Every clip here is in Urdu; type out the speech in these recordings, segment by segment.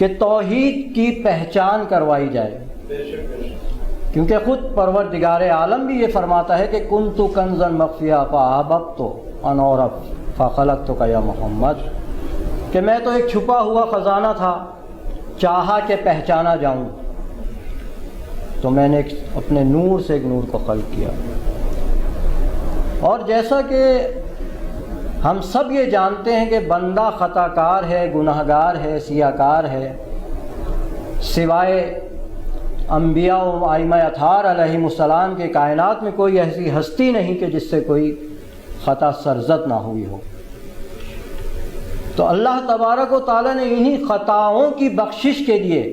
کہ توحید کی پہچان کروائی جائے، کیونکہ خود پروردگار عالم بھی یہ فرماتا ہے کہ کنت کنزا مخفیا فاحببت ان اعرف فخلقتک یا محمد، کہ میں تو ایک چھپا ہوا خزانہ تھا، چاہا کہ پہچانا جاؤں، تو میں نے اپنے نور سے ایک نور کو خلق کیا۔ اور جیسا کہ ہم سب یہ جانتے ہیں کہ بندہ خطا کار ہے، گناہ گار ہے، سیاہ کار ہے، سوائے انبیاء و ائمہ اطہار علیہم السلام کے کائنات میں کوئی ایسی ہستی نہیں کہ جس سے کوئی خطا سرزد نہ ہوئی ہو۔ تو اللہ تبارک و تعالیٰ نے انہی خطاؤں کی بخشش کے لیے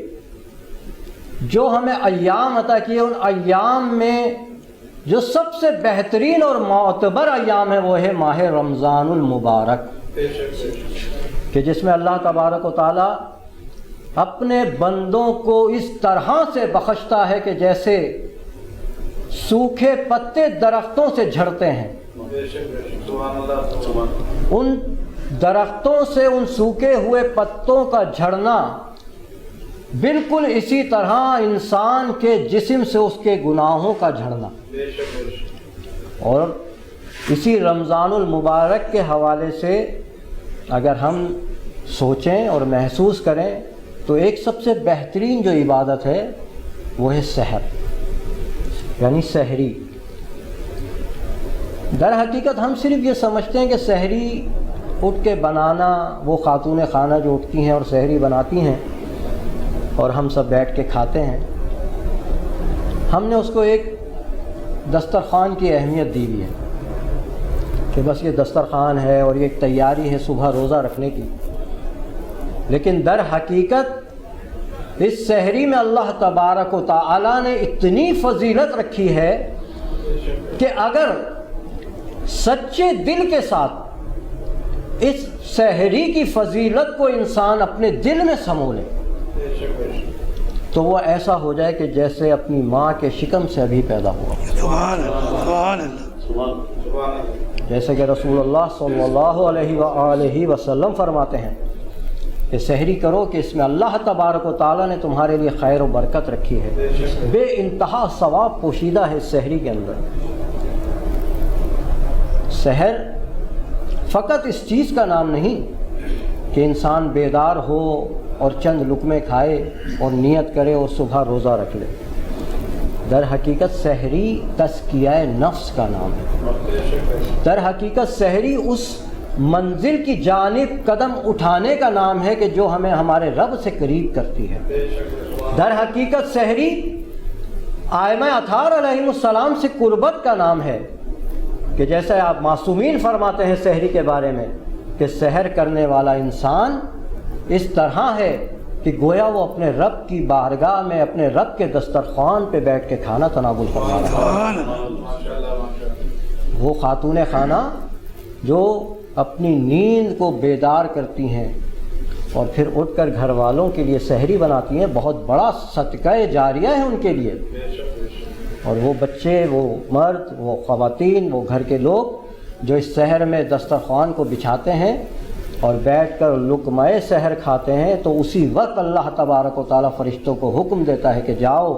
جو ہمیں ایام عطا کیے، ان ایام میں جو سب سے بہترین اور معتبر ایام ہے وہ ہے ماہ رمضان المبارک، کہ جس میں اللہ تبارک و تعالیٰ اپنے بندوں کو اس طرح سے بخشتا ہے کہ جیسے سوکھے پتے درختوں سے جھڑتے ہیں، ان درختوں سے ان سوکھے ہوئے پتوں کا جھڑنا بالکل اسی طرح انسان کے جسم سے اس کے گناہوں کا جھڑنا۔ اور اسی رمضان المبارک کے حوالے سے اگر ہم سوچیں اور محسوس کریں تو ایک سب سے بہترین جو عبادت ہے وہ ہے سحر، یعنی سحری۔ در حقیقت ہم صرف یہ سمجھتے ہیں کہ سحری اٹھ کے بنانا، وہ خاتون خانہ جو اٹھتی ہیں اور سحری بناتی ہیں اور ہم سب بیٹھ کے کھاتے ہیں، ہم نے اس کو ایک دسترخوان کی اہمیت دی ہوئی ہے کہ بس یہ دسترخوان ہے اور یہ ایک تیاری ہے صبح روزہ رکھنے کی۔ لیکن در حقیقت اس سحری میں اللہ تبارک و تعالیٰ نے اتنی فضیلت رکھی ہے کہ اگر سچے دل کے ساتھ اس سحری کی فضیلت کو انسان اپنے دل میں سمو لے تو وہ ایسا ہو جائے کہ جیسے اپنی ماں کے شکم سے ابھی پیدا ہوا۔ سبحان اللہ، سبحان اللہ۔ جیسے کہ رسول اللہ صلی اللہ علیہ وآلہ وسلم فرماتے ہیں کہ سحری کرو کہ اس میں اللہ تبارک و تعالیٰ نے تمہارے لیے خیر و برکت رکھی ہے، بے انتہا ثواب پوشیدہ ہے سحری کے اندر۔ سحر فقط اس چیز کا نام نہیں کہ انسان بیدار ہو اور چند لقمے کھائے اور نیت کرے اور صبح روزہ رکھ لے۔ در حقیقت سحری تزکیہ نفس کا نام ہے۔ در حقیقت سحری اس منزل کی جانب قدم اٹھانے کا نام ہے کہ جو ہمیں ہمارے رب سے قریب کرتی ہے۔ در حقیقت سحری ائمہ اطہار علیہم السلام سے قربت کا نام ہے کہ جیسے آپ معصومین فرماتے ہیں سحری کے بارے میں کہ سحر کرنے والا انسان اس طرح ہے کہ گویا وہ اپنے رب کی بارگاہ میں اپنے رب کے دسترخوان پہ بیٹھ کے کھانا تناول فرما رہا ہے۔ وہ خاتون خانہ جو اپنی نیند کو بیدار کرتی ہیں اور پھر اٹھ کر گھر والوں کے لیے سحری بناتی ہیں، بہت بڑا صدقہ جاریہ ہے ان کے لیے۔ اور وہ بچے، وہ مرد، وہ خواتین، وہ گھر کے لوگ جو اس سحر میں دسترخوان کو بچھاتے ہیں اور بیٹھ کر لقمہ سحر کھاتے ہیں، تو اسی وقت اللہ تبارک و تعالیٰ فرشتوں کو حکم دیتا ہے کہ جاؤ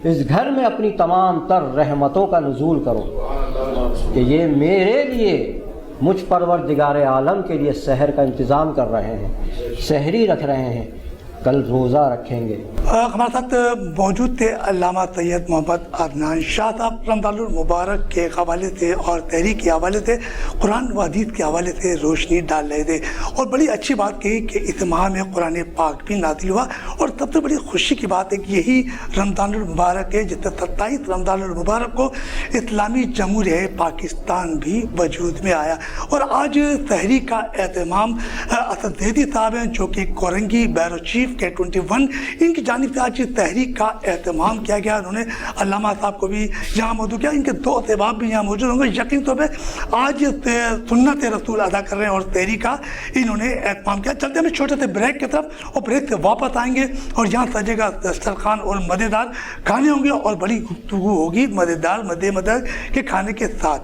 اس گھر میں اپنی تمام تر رحمتوں کا نزول کرو کہ یہ میرے لیے، مجھ پروردگار عالم کے لیے سحر کا انتظام کر رہے ہیں، سحری رکھ رہے ہیں، کل روزہ رکھیں گے۔ ہمارے ساتھ موجود تھے علامہ سید محمد عدنان شاہ صاحب، رمضان المبارک کے حوالے سے اور تحریک کے حوالے سے، قرآن و حدیث کے حوالے سے روشنی ڈال رہے تھے، اور بڑی اچھی بات کہی کہ اس ماہ میں قرآن پاک بھی نازل ہوا، اور سب سے بڑی خوشی کی بات ہے کہ یہی رمضان المبارک ہے جس سے 27 رمضان المبارک کو اسلامی جمہوریہ پاکستان بھی وجود میں آیا۔ اور آج تحریک کا اہتمام اسد زیدی صاحب ہیں جو کہ کورنگی بیورو چیف کے 21 ان کی جانب سے آج تحریک کا اہتمام کیا گیا۔ انہوں نے علامہ صاحب کو بھی یہاں موجود کیا، ان کے دو احباب بھی یہاں موجود ہوں گے۔ یقین طور پہ آج سنت رسول ادا کر رہے ہیں اور تحریک کا انہوں نے اہتمام کیا۔ چلتے ہیں چھوٹے سے بریک کی طرف، اور بریک سے واپس آئیں گے اور یہاں سجے گا دسترخوان اور مزیدار کھانے ہوں گے اور بڑی گفتگو ہوگی مزیدار مدد کے کھانے کے ساتھ۔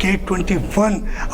K21,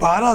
12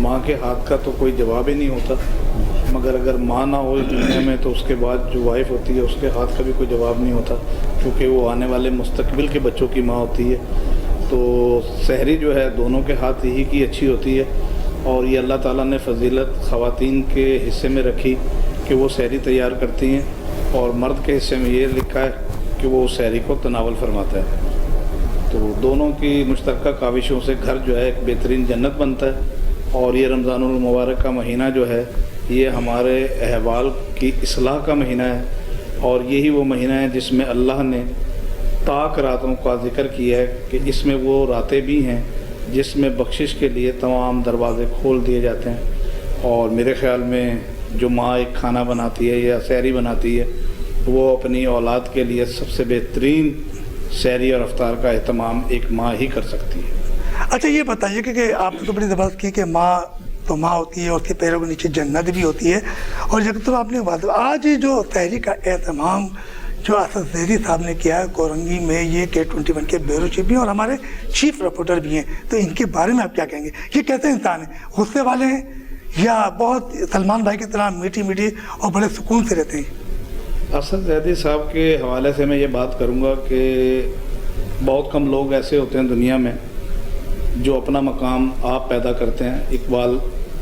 ماں کے ہاتھ کا تو کوئی جواب ہی نہیں ہوتا، مگر اگر ماں نہ ہو اس دنیا میں تو اس کے بعد جو وائف ہوتی ہے اس کے ہاتھ کا بھی کوئی جواب نہیں ہوتا، کیونکہ وہ آنے والے مستقبل کے بچوں کی ماں ہوتی ہے۔ تو سحری جو ہے دونوں کے ہاتھ ہی کی اچھی ہوتی ہے، اور یہ اللہ تعالیٰ نے فضیلت خواتین کے حصے میں رکھی کہ وہ سحری تیار کرتی ہیں، اور مرد کے حصے میں یہ لکھا ہے کہ وہ اس سحری کو تناول فرماتا ہے۔ تو دونوں کی مشترکہ کاوشوں سے گھر جو ہے ایک بہترین جنت بنتا ہے، اور یہ رمضان المبارک کا مہینہ جو ہے یہ ہمارے احوال کی اصلاح کا مہینہ ہے، اور یہی وہ مہینہ ہے جس میں اللہ نے طاق راتوں کا ذکر کیا ہے کہ اس میں وہ راتیں بھی ہیں جس میں بخشش کے لیے تمام دروازے کھول دیے جاتے ہیں۔ اور میرے خیال میں جو ماں ایک کھانا بناتی ہے یا سحری بناتی ہے وہ اپنی اولاد کے لیے سب سے بہترین سحری اور افطار کا اہتمام ایک ماں ہی کر سکتی ہے۔ اچھا یہ بتائیے کہ آپ نے تو بڑی زبردست کی کہ ماں تو ماں ہوتی ہے اور اس کے پیروں کے نیچے جنت بھی ہوتی ہے، اور جب تو آپ نے بات آج جو سحری کا اہتمام جو اسد زیدی صاحب نے کیا ہے کورنگی میں، یہ K21 کے بیورو چیف بھی ہیں اور ہمارے چیف رپورٹر بھی ہیں، تو ان کے بارے میں آپ کیا کہیں گے؟ یہ کیسے انسان ہیں؟ غصے والے ہیں یا بہت سلمان بھائی کی طرح میٹھی میٹھی اور بڑے سکون سے رہتے ہیں؟ اسد زیدی صاحب کے حوالے سے میں یہ بات کروں گا کہ بہت کم لوگ ایسے ہوتے ہیں دنیا میں جو اپنا مقام آپ پیدا کرتے ہیں۔ اقبال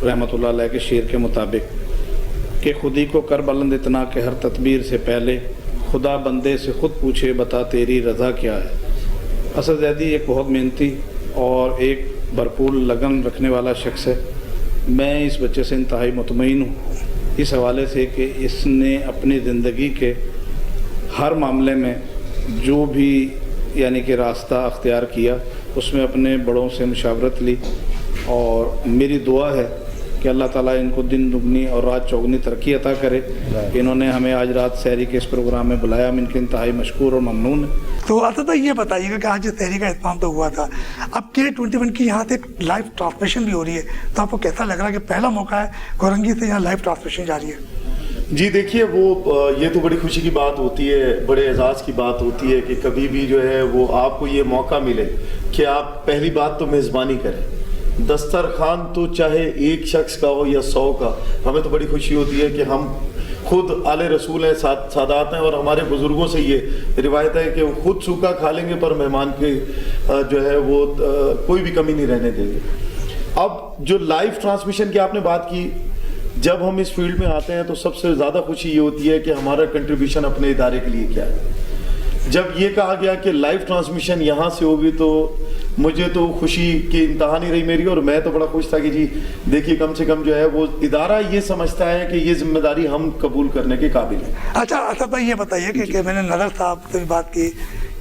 رحمۃ اللہ علیہ کے شعر کے مطابق کہ خودی کو کر بلند اتنا کہ ہر تدبیر سے پہلے خدا بندے سے خود پوچھے بتا تیری رضا کیا ہے۔ اسد زیدی ایک بہت محنتی اور ایک بھرپور لگن رکھنے والا شخص ہے۔ میں اس بچے سے انتہائی مطمئن ہوں اس حوالے سے کہ اس نے اپنی زندگی کے ہر معاملے میں جو بھی یعنی کہ راستہ اختیار کیا اس میں اپنے بڑوں سے مشاورت لی، اور میری دعا ہے کہ اللہ تعالیٰ ان کو دن دگنی اور رات چوگنی ترقی عطا کرے کہ انہوں نے ہمیں آج رات سحری کے اس پروگرام میں بلایا، ہم ان کے انتہائی مشکور اور ممنون ہیں۔ تو اسد بھائی یہ بتائیے گا کہ آج سحری کا اہتمام تو ہوا تھا، اب K21 کی یہاں سے ایک لائیو ٹرانسمیشن بھی ہو رہی ہے، تو آپ کو کیسا لگ رہا ہے کہ پہلا موقع ہے کورنگی سے یہاں لائیو ٹرانسمیشن جاری ہے؟ جی دیکھیے، وہ یہ تو بڑی خوشی کی بات ہوتی ہے، بڑے اعزاز کی بات ہوتی ہے کہ کبھی بھی جو ہے وہ آپ کو یہ موقع ملے کہ آپ پہلی بات تو میزبانی کریں۔ دسترخوان تو چاہے ایک شخص کا ہو یا 100 کا، ہمیں تو بڑی خوشی ہوتی ہے کہ ہم خود آل رسول ہیں، سادات ہیں، اور ہمارے بزرگوں سے یہ روایت ہے کہ وہ خود سوکھا کھا لیں گے پر مہمان کے جو ہے وہ کوئی بھی کمی نہیں رہنے دیں گے۔ اب جو لائیو ٹرانسمیشن کی آپ نے بات کی، جب ہم اس فیلڈ میں آتے ہیں تو سب سے زیادہ خوشی یہ ہوتی ہے کہ ہمارا کنٹریبیوشن اپنے ادارے کے لیے کیا ہے۔ جب یہ کہا گیا کہ لائیو ٹرانسمیشن یہاں سے ہوگی تو مجھے تو خوشی کی انتہا نہیں رہی میری، اور میں تو بڑا خوش تھا کہ جی دیکھیے کم سے کم جو ہے وہ ادارہ یہ سمجھتا ہے کہ یہ ذمہ داری ہم قبول کرنے کے قابل ہیں۔ اچھا اسد بھائی یہ بتائیے کہ میں نے نظر صاحب سے بھی بات کی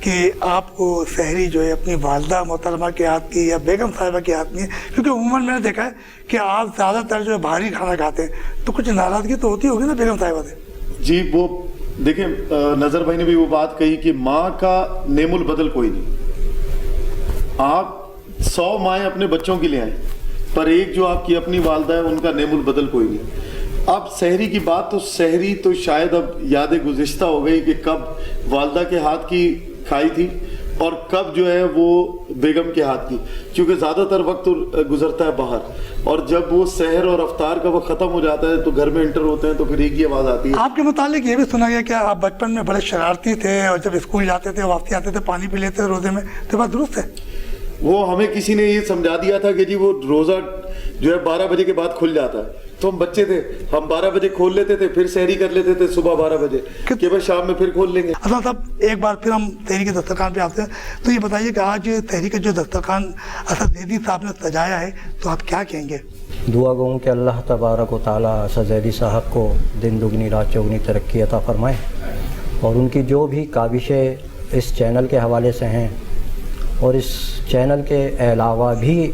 کہ آپ کو سحری جو ہے اپنی والدہ محترمہ کے ہاتھ کی یا بیگم صاحبہ کے ہاتھ میں، کیونکہ عموماً میں نے دیکھا ہے کہ آپ زیادہ تر جو ہے بھاری کھانا کھاتے ہیں تو کچھ ناراضگی تو ہوتی ہوگی نا بیگم صاحبہ سے؟ جی وہ دیکھیں، نظر بھائی نے بھی وہ بات کہی کہ ماں کا نعم البدل کوئی نہیں۔ آپ 100 مائیں اپنے بچوں کے لیے آئیں پر ایک جو آپ کی اپنی والدہ ہے ان کا نعم البدل کوئی نہیں۔ اب سحری کی بات تو سحری تو شاید اب یاد گزشتہ ہو گئی کہ کب والدہ کے ہاتھ کی کھائی تھی اور کب جو ہے وہ بیگم کے ہاتھ کی، کیونکہ زیادہ تر وقت گزرتا ہے باہر، اور جب وہ سحر اور افطار کا وقت ختم ہو جاتا ہے تو گھر میں انٹر ہوتے ہیں تو پھر ایک ہی آواز آتی ہے۔ آپ کے متعلق یہ بھی سنا گیا کہ آپ بچپن میں بڑے شرارتی تھے اور جب اسکول جاتے تھے واپسی آتے تھے پانی پی لیتے تھے روزے میں، تو بات درست ہے؟ وہ ہمیں کسی نے یہ سمجھا دیا تھا کہ جی وہ روزہ جو ہے 12 بجے کے بعد کھل جاتا ہے، تو ہم بچے تھے، ہم 12 بجے کھول لیتے تھے، پھر سحری کر لیتے تھے صبح 12 بجے کہ بھائی شام میں پھر کھول لیں گے۔ اسد صاحب ایک بار پھر ہم سحری کے دسترخوان پہ آتے ہیں، تو یہ بتائیے کہ آج سحری کا جو دسترخوان اسد زیدی صاحب نے سجایا ہے تو آپ کیا کہیں گے؟ دعا گوں کہ اللہ تبارک و تعالیٰ اسد زیدی صاحب کو دن دگنی رات چوگنی ترقی عطا فرمائے، اور ان کی جو بھی کاوشیں اس چینل کے حوالے سے ہیں اور اس چینل کے علاوہ بھی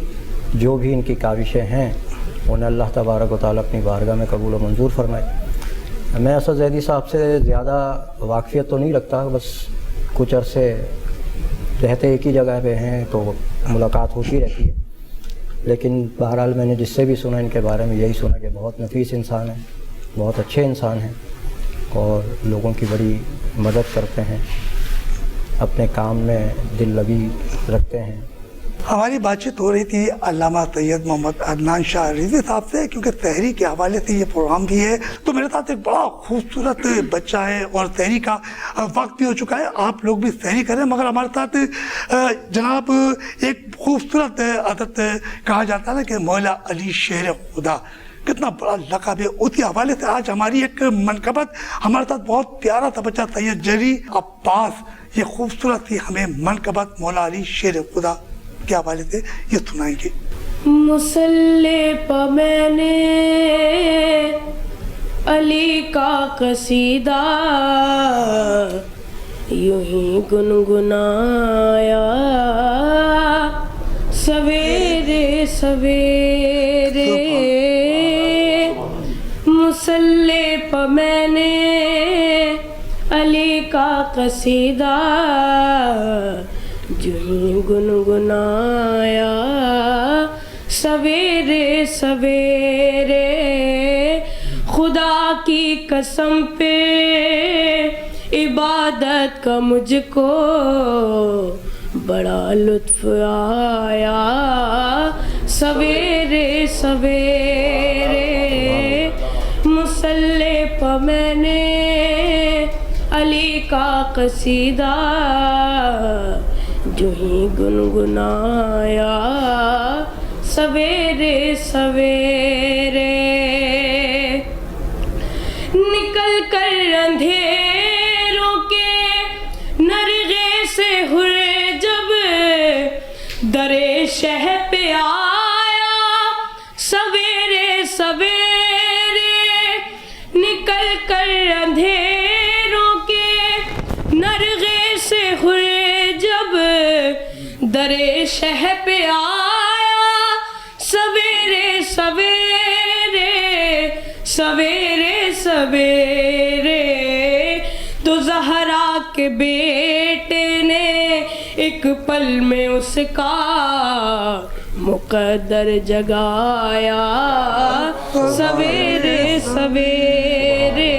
جو بھی ان کی کاوشیں ہیں انہیں اللہ تبارک و تعالیٰ اپنی بارگاہ میں قبول و منظور فرمائے۔ میں اسد زیدی صاحب سے زیادہ واقفیت تو نہیں رکھتا، بس کچھ عرصے رہتے ایک ہی جگہ پہ ہیں تو ملاقات ہوتی رہتی ہے، لیکن بہرحال میں نے جس سے بھی سنا ان کے بارے میں یہی سنا کہ بہت نفیس انسان ہیں، بہت اچھے انسان ہیں اور لوگوں کی بڑی مدد کرتے ہیں، اپنے کام میں دل لگی رکھتے ہیں، ہماری بات چیت ہو رہی تھی علامہ سید محمد عدنان شاہ رضوی صاحب سے، کیونکہ تحری کے حوالے سے یہ پروگرام بھی ہے. تو میرے ساتھ ایک بڑا خوبصورت بچہ ہے اور تحری کا وقت بھی ہو چکا ہے. آپ لوگ بھی تحری کریں، مگر ہمارے ساتھ جناب ایک خوبصورت عادت کہا جاتا ہے نا کہ مولا علی شیر خدا، کتنا بڑا لقب ہے. اسی حوالے سے آج ہماری ایک منقبت، ہمارے ساتھ بہت پیارا سا بچہ سید جری عباس، یہ خوبصورت سی ہمیں منقبت مولا علی شیر خدا کے حوالے سے یہ سنائیں گے. مسلح پہ میں نے علی کا قصیدہ یوں ہی گنگنایا، سویرے سویرے مسلح پہ میں نے علی کا قصیدہ جو ہی گنگنایا، سویرے سویرے خدا کی قسم پہ عبادت کا مجھ کو بڑا لطف آیا، سویرے سویرے مسلح پہ میں نے علی کا قصیدہ جو ہی گنگنایا، سویرے سویرے نکل کر اندھیروں کے نرغے سے ہرے جب درے شہ پہ آیا، سویرے سویرے نکل کر اندھیروں کے نرغے سے ہرے جب درے شہ پہ آیا، سویرے سویرے سویرے سویرے تو زہرا کے بیٹے نے ایک پل میں اس کا مقدر جگایا، سویرے سویرے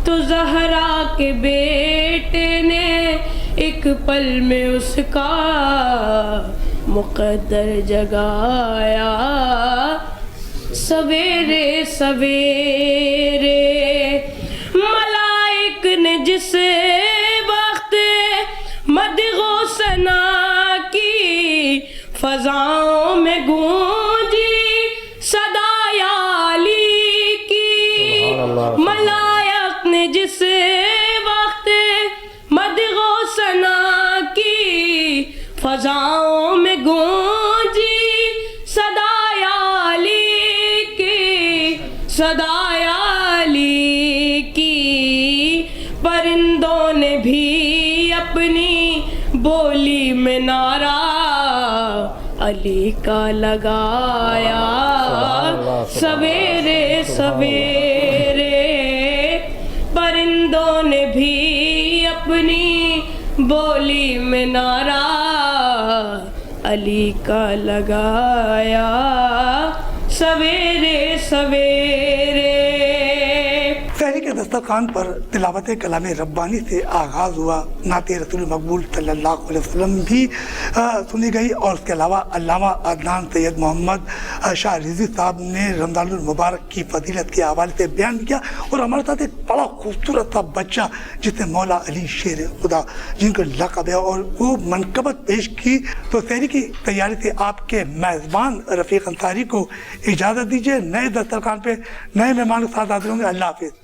تو زہرا کے بیٹے نے ایک پل میں اس کا مقدر جگایا، سویرے سویرے ملائک نے جس وقت مدح و ثنا کی فضاؤں میں گونجی صدا یا علی کی، ملائک نے جس وقت مدح و ثنا کی فضاؤں میں گونجی صدا یا علی کی، صدا یا علی کی، پرندوں نے بھی اپنی بولی میں نعرہ علی کا لگایا، سویرے سویرے پرندوں نے بھی اپنی بولی میں نعرہ علی کا لگایا، سویرے سویرے. تحری کے دسترخوان پر تلاوت کلام ربانی سے آغاز ہوا، نعت رسول مقبول صلی اللہ علیہ وسلم بھی سنی گئی، اور اس کے علاوہ علامہ عدنان سید محمد شاہ رضوی صاحب نے رمضان المبارک کی فضیلت کے حوالے سے بیان کیا. اور ہمارے ساتھ ایک بڑا خوبصورت سا بچہ جسے مولا علی شیر خدا جن کا لقب ہے، اور وہ منقبت پیش کی. تو تحری کی تیاری سے آپ کے میزبان رفیق انصاری کو اجازت دیجیے. نئے دسترخوان پہ نئے مہمان کے ساتھ حاضر ہوں گے. اللہ حافظ.